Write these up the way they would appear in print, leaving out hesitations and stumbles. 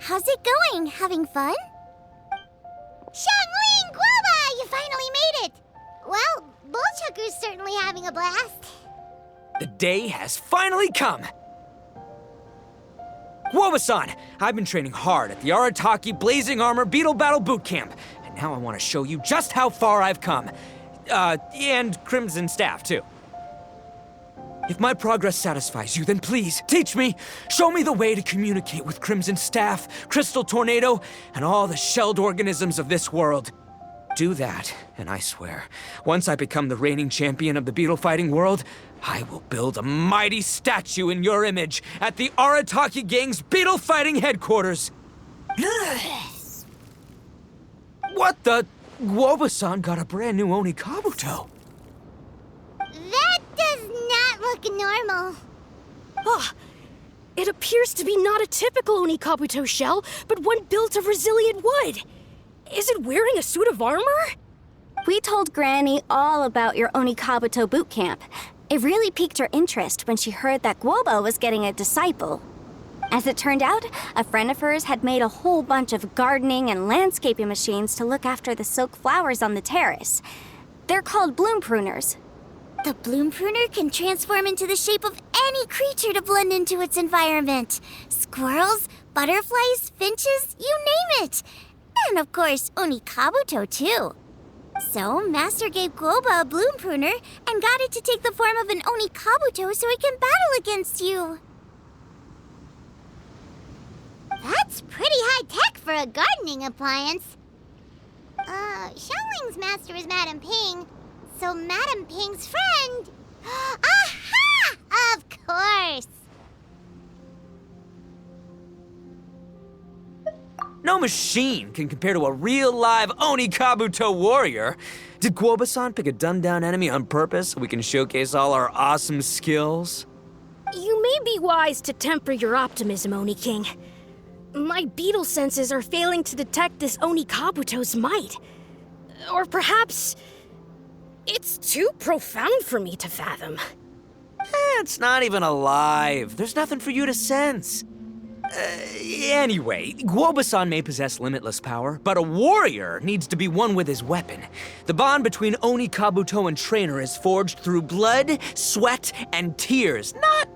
How's it going? Having fun? Xiangling Guoba! You finally made it! Well, Bullchucker's certainly having a blast. The day has finally come! Guoba-san, I've been training hard at the Arataki Blazing Armor Beetle Battle Boot Camp, and now I want to show you just how far I've come. And Crimson Staff, too. If my progress satisfies you, then please, teach me. Show me the way to communicate with Crimson Staff, Crystal Tornado, and all the shelled organisms of this world. Do that, and I swear, once I become the reigning champion of the beetle fighting world, I will build a mighty statue in your image at the Arataki Gang's beetle fighting headquarters. What the? Guoba-san got a brand new Oni Kabuto. That does not look normal. Oh, it appears to be not a typical Oni Kabuto shell, but one built of resilient wood. Is it wearing a suit of armor? We told Granny all about your Oni Kabuto boot camp. It really piqued her interest when she heard that Guoba was getting a disciple. As it turned out, a friend of hers had made a whole bunch of gardening and landscaping machines to look after the silk flowers on the terrace. They're called bloom pruners. The bloom pruner can transform into the shape of any creature to blend into its environment. Squirrels, butterflies, finches, you name it. And of course, Oni Kabuto too. So, Master gave Guoba a bloom pruner and got it to take the form of an Oni Kabuto so it can battle against you. That's pretty high-tech for a gardening appliance. Xiangling's master is Madame Ping, so Madame Ping's friend... Aha! Of course! No machine can compare to a real live Oni Kabuto warrior. Did Guoba-san pick a dumbed-down enemy on purpose so we can showcase all our awesome skills? You may be wise to temper your optimism, Oni King. My beetle senses are failing to detect this Oni Kabuto's might. Or perhaps... it's too profound for me to fathom. It's not even alive. There's nothing for you to sense. Anyway, Guoba-san may possess limitless power, but a warrior needs to be one with his weapon. The bond between Oni Kabuto and trainer is forged through blood, sweat, and tears, not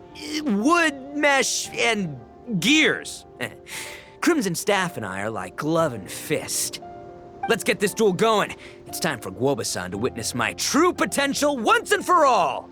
wood, mesh, and gears. Crimson Staff and I are like glove and fist. Let's get this duel going. It's time for Guoba-san to witness my true potential once and for all.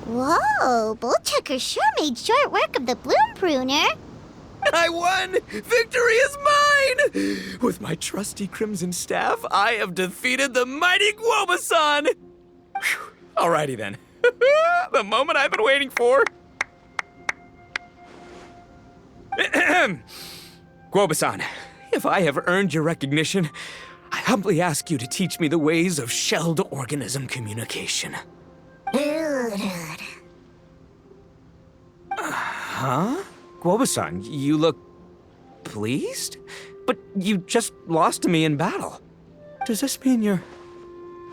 Whoa, Bullchucker Berserker sure made short work of the Bloom Pruner. I won! Victory is mine! With my trusty crimson staff, I have defeated the mighty Guoba-san! Whew. Alrighty then. The moment I've been waiting for. Guoba-san, if I have earned your recognition, I humbly ask you to teach me the ways of shelled organism communication. Huh? Guoba-san, you look pleased? But you just lost to me in battle. Does this mean you're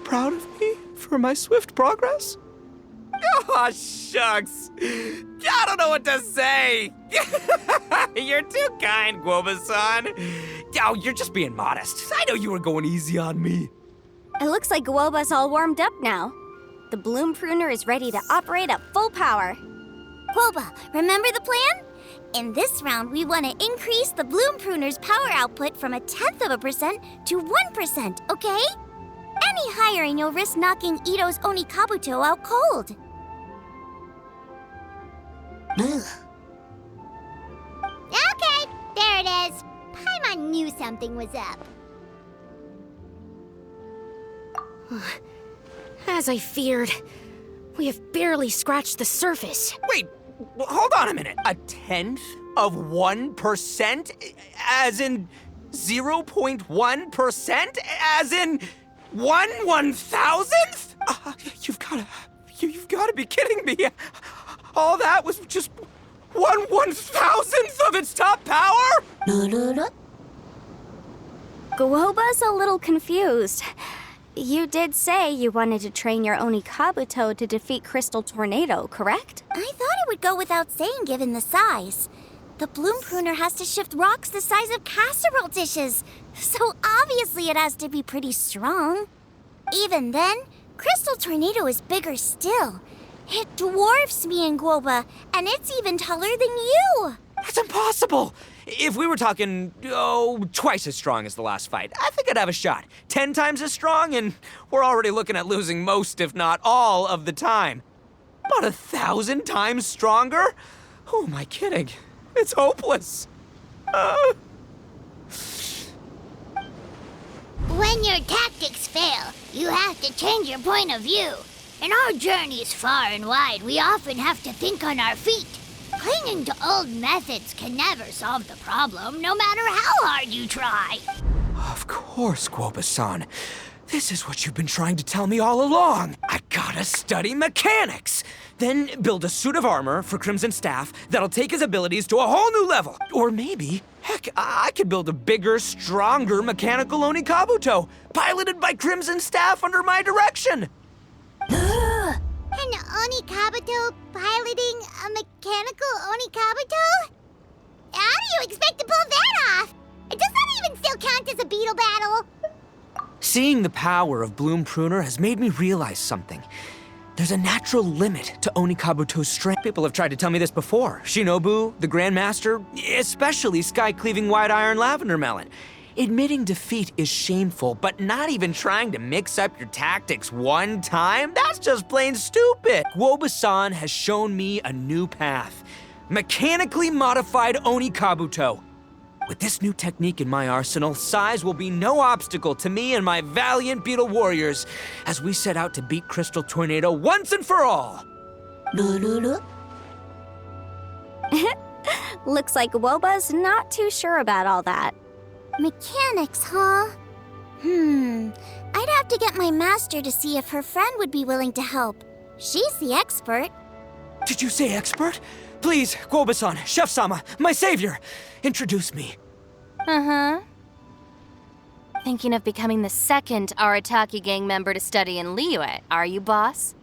proud of me for my swift progress? Oh, shucks. I don't know what to say. You're too kind, Guoba-san. Oh, you're just being modest. I know you were going easy on me. It looks like Guoba's all warmed up now. The Bloom Pruner is ready to operate at full power. Guoba, remember the plan? In this round, we want to increase the Bloom Pruner's power output from 0.1% to 1%, okay? Any higher and you'll risk knocking Ito's Onikabuto out cold. Okay, there it is. Paimon knew something was up. As I feared, we have barely scratched the surface. Wait, hold on a minute. 1/10 of 1%? As in 0.1%? As in 1/1000th? You've gotta be kidding me. All that was just 1/1000th of its top power? Guoba's a little confused. You did say you wanted to train your Onikabuto to defeat Crystal Tornado, correct? I thought it would go without saying given the size. The Bloom Pruner has to shift rocks the size of casserole dishes, so obviously it has to be pretty strong. Even then, Crystal Tornado is bigger still. It dwarfs me and Guoba, and it's even taller than you. That's impossible! If we were talking, twice as strong as the last fight, I think I'd have a shot. 10 times as strong, and we're already looking at losing most, if not all, of the time. But 1,000 times stronger? Who am I kidding? It's hopeless. When your tactics fail, you have to change your point of view. In our journeys far and wide, we often have to think on our feet. Clinging to old methods can never solve the problem, no matter how hard you try. Of course, Guoba-san. This is what you've been trying to tell me all along. I gotta study mechanics. Then build a suit of armor for Crimson Staff that'll take his abilities to a whole new level. Or maybe, heck, I could build a bigger, stronger mechanical Onikabuto, piloted by Crimson Staff under my direction. An Onikabuto piloting a mechanical Onikabuto? How do you expect to pull that off? Does that even still count as a Beetle battle? Seeing the power of Bloom Pruner has made me realize something. There's a natural limit to Onikabuto's strength. People have tried to tell me this before. Shinobu, the Grandmaster, especially Sky-Cleaving White Iron Lavender Melon. Admitting defeat is shameful, but not even trying to mix up your tactics one time? That's just plain stupid. Guoba-san has shown me a new path. Mechanically modified Onikabuto. With this new technique in my arsenal, size will be no obstacle to me and my valiant Beetle warriors as we set out to beat Crystal Tornado once and for all. Looks like Guoba's not too sure about all that. Mechanics, huh? I'd have to get my master to see if her friend would be willing to help. She's the expert. Did you say expert? Please, Guoba-san, Chef-sama, my savior, introduce me. Thinking of becoming the second Arataki gang member to study in Liyue, are you, boss?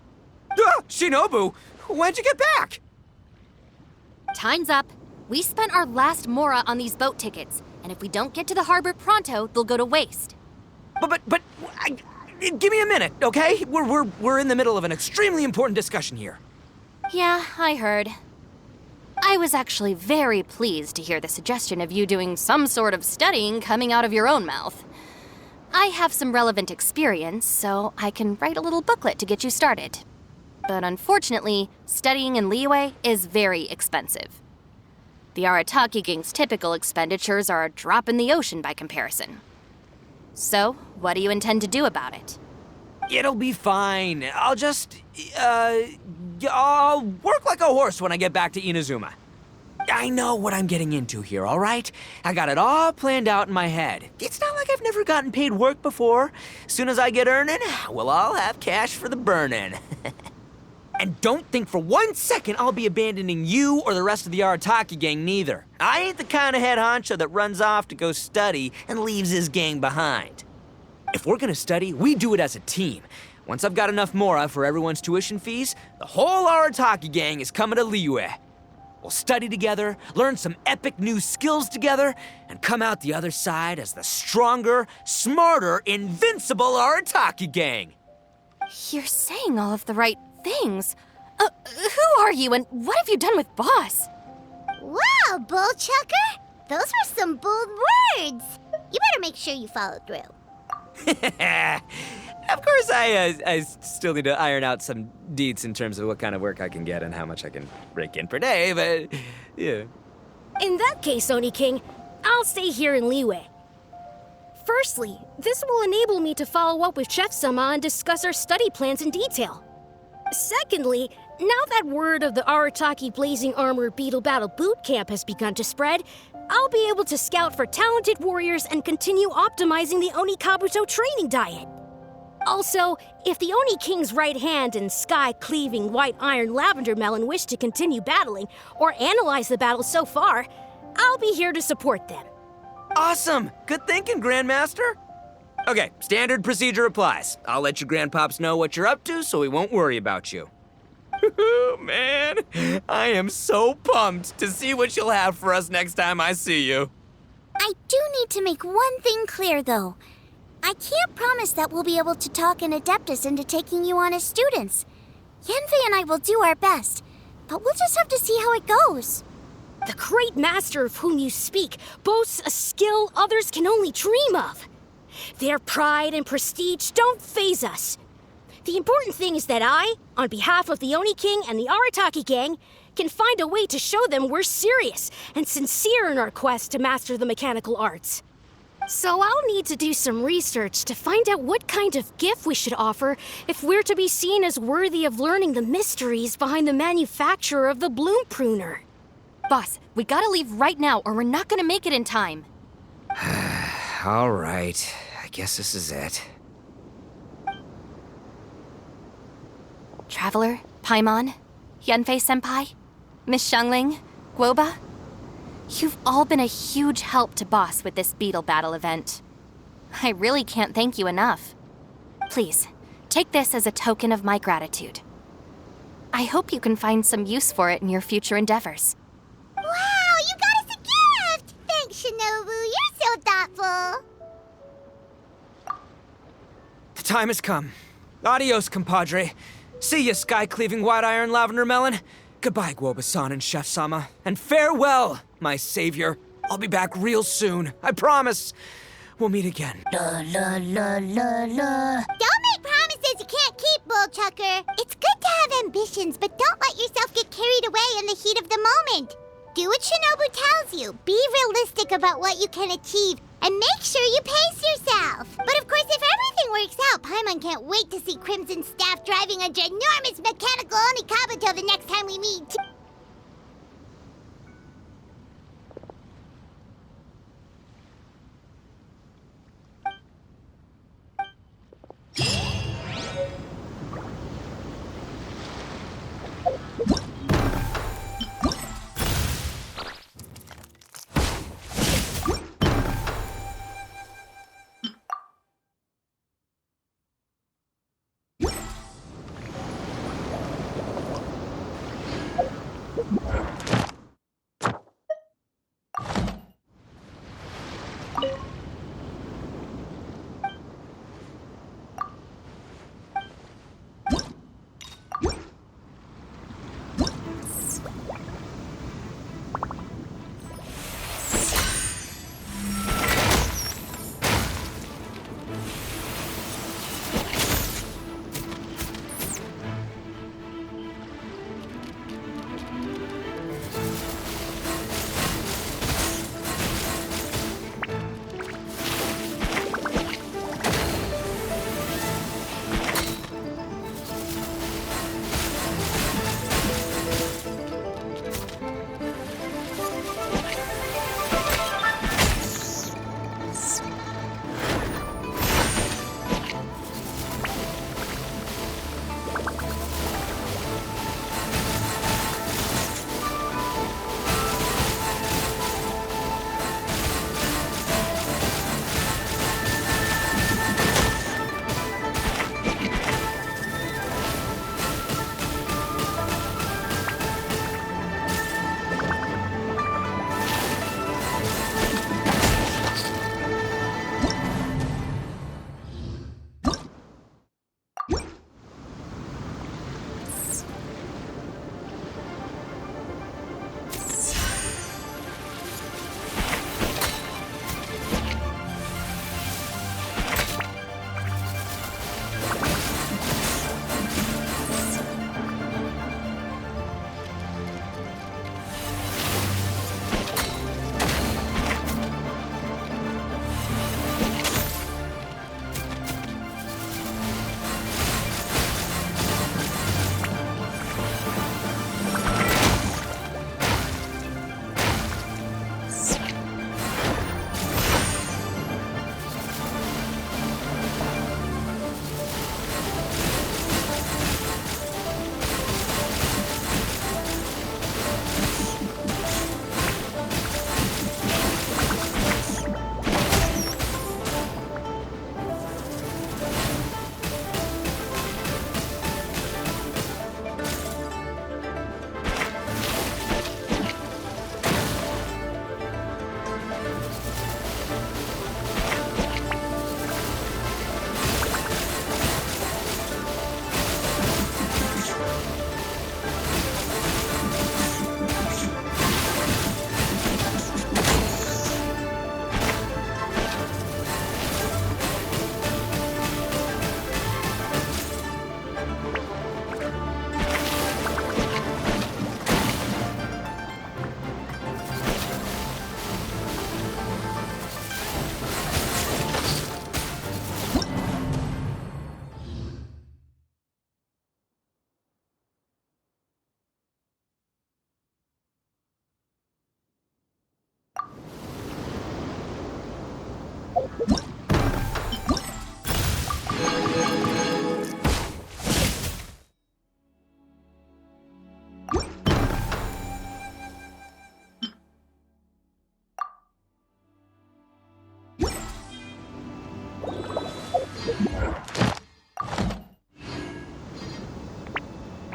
Shinobu, when'd you get back? Time's up. We spent our last mora on these boat tickets, and if we don't get to the harbor pronto, they'll go to waste. Give me a minute, okay? We're in the middle of an extremely important discussion here. Yeah, I heard. I was actually very pleased to hear the suggestion of you doing some sort of studying coming out of your own mouth. I have some relevant experience, so I can write a little booklet to get you started. but unfortunately, studying in Liyue is very expensive. The Arataki gang's typical expenditures are a drop in the ocean by comparison. So, what do you intend to do about it? It'll be fine. I'll work like a horse when I get back to Inazuma. I know what I'm getting into here, all right? I got it all planned out in my head. It's not like I've never gotten paid work before. As soon as I get earning, we'll all have cash for the burning. And don't think for 1 second I'll be abandoning you or the rest of the Arataki gang neither. I ain't the kind of head honcho that runs off to go study and leaves his gang behind. If we're gonna study, we do it as a team. Once I've got enough mora for everyone's tuition fees, the whole Arataki gang is coming to Liyue. We'll study together, learn some epic new skills together, and come out the other side as the stronger, smarter, invincible Arataki gang. You're saying all of the right things. Who are you and what have you done with Boss? Wow, Bull Chucker! Those were some bold words! You better make sure you follow through. Of course, I still need to iron out some deets in terms of what kind of work I can get and how much I can rake in per day, but yeah. In that case, Oni King, I'll stay here in Liyue. Firstly, this will enable me to follow up with Chef-sama and discuss our study plans in detail. Secondly, now that word of the Arataki Blazing Armor Beetle Battle Boot Camp has begun to spread, I'll be able to scout for talented warriors and continue optimizing the Oni Kabuto training diet. Also, if the Oni King's right hand and sky-cleaving white iron lavender melon wish to continue battling or analyze the battle so far, I'll be here to support them. Awesome! Good thinking, Grandmaster! Okay, standard procedure applies. I'll let your grandpops know what you're up to so we won't worry about you. Man, I am so pumped to see what you'll have for us next time I see you. I do need to make one thing clear, though. I can't promise that we'll be able to talk an Adeptus into taking you on as students. Yanfei and I will do our best, but we'll just have to see how it goes. The great master of whom you speak boasts a skill others can only dream of. Their pride and prestige don't faze us. The important thing is that I, on behalf of the Oni King and the Arataki gang, can find a way to show them we're serious and sincere in our quest to master the mechanical arts. So I'll need to do some research to find out what kind of gift we should offer if we're to be seen as worthy of learning the mysteries behind the manufacture of the bloom pruner. Boss, we gotta leave right now or we're not gonna make it in time. All right, I guess this is it. Traveler, Paimon, Yanfei-senpai, Miss Xiangling, Guoba, you've all been a huge help to Boss with this Beetle Battle event. I really can't thank you enough. Please, take this as a token of my gratitude. I hope you can find some use for it in your future endeavors. Wow, you got us a gift! Thanks, Shinobu. You're so thoughtful. The time has come. Adios, compadre. See ya, sky-cleaving white iron lavender melon. Goodbye, Guoba-san and Chef-sama. And farewell, my savior. I'll be back real soon. I promise. We'll meet again. Don't make promises you can't keep, Bull Chucker. It's good to have ambitions, but don't let yourself get carried away in the heat of the moment. Do what Shinobu tells you. Be realistic about what you can achieve, and make sure you pace yourself. But of course, if everything works out, Paimon can't wait to see Crimson Staff driving a ginormous mechanical Onikabuto the next time we meet.